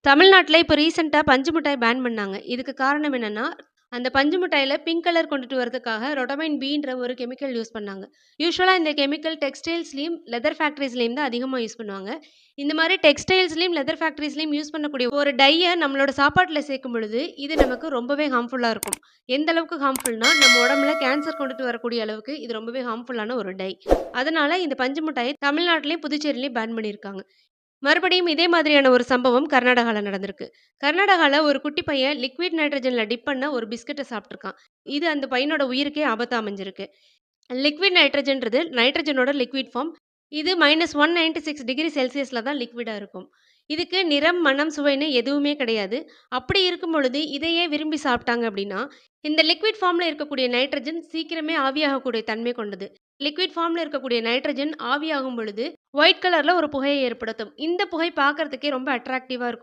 தமிழ்நாட்டுல இப்ப ரீசென்ட்டா பஞ்சு மிட்டாய் பேன் பண்ணாங்க. இதுக்கு காரணம் என்னன்னா, அந்த பஞ்சு மிட்டாயில பிங்க் கலர் கொண்டுட்டு வரதுக்காக ரொடமைன் பின்ற ஒரு கெமிக்கல் யூஸ் பண்ணாங்க. யூசுவலா இந்த கெமிக்கல் டெக்ஸ்டைல்ஸ்லயும், லெதர் ஃபேக்டரிஸ்லயும் தான் அதிகமா யூஸ் பண்ணுவாங்க. இந்த மாரி டெக்ஸ்டைல்ஸ்லயும், லெதர் ஃபேக்டரிஸ்லயும் யூஸ் பண்ணக்கூடிய ஒரு டைய நம்மளோட சாப்பாட்டுல சேர்க்கும் பொழுது, இது நமக்கு ரொம்பவே ஹார்ம்ஃபுல்லா இருக்கும். எந்த அளவுக்கு ஹார்ம்ஃபுல்னா, நம்ம உடம்புல கேன்சர் கொண்டுட்டு வரக்கூடிய அளவுக்கு இது ரொம்பவே ஹார்ம்ஃபுல்லான ஒரு டை. அதனால இந்த பஞ்சு மிட்டாய தமிழ்நாட்டிலயும், புதுச்சேரியிலயும் பேன் பண்ணியிருக்காங்க. மறுபடியும் இதே மாதிரியான ஒரு சம்பவம் கர்நாடகால நடந்திருக்கு. கர்நாடகால ஒரு குட்டி பையன் லிக்விட் நைட்ரஜன்ல டிப் பண்ண ஒரு பிஸ்கட்ட சாப்ட்டுருக்கான். இது அந்த பையனோட உயிருக்கே ஆபத்தா அமைஞ்சிருக்கு. லிக்விட் நைட்ரஜன்றது நைட்ரஜனோட லிக்விட் ஃபார்ம். இது -196 டிகிரி செல்சியஸ்ல தான் லிக்விடா இருக்கும். இதுக்கு நிறம், மணம், சுவைன்னு எதுவுமே கிடையாது. அப்படி இருக்கும் பொழுது இதையே விரும்பி சாப்பிட்டாங்க அப்படின்னா, இந்த லிக்விட் ஃபார்ம்ல இருக்கக்கூடிய நைட்ரஜன் சீக்கிரமே ஆவியாகக்கூடிய தன்மை கொண்டது. லிக்விட் ஃபார்ம்ல இருக்கக்கூடிய நைட்ரஜன் ஆவியாகும் பொழுது, ஒயிட் கலர்ல ஒரு புகையை ஏற்படுத்தும். இந்த புகை பார்க்கறதுக்கே ரொம்ப அட்ராக்டிவா இருக்கும்.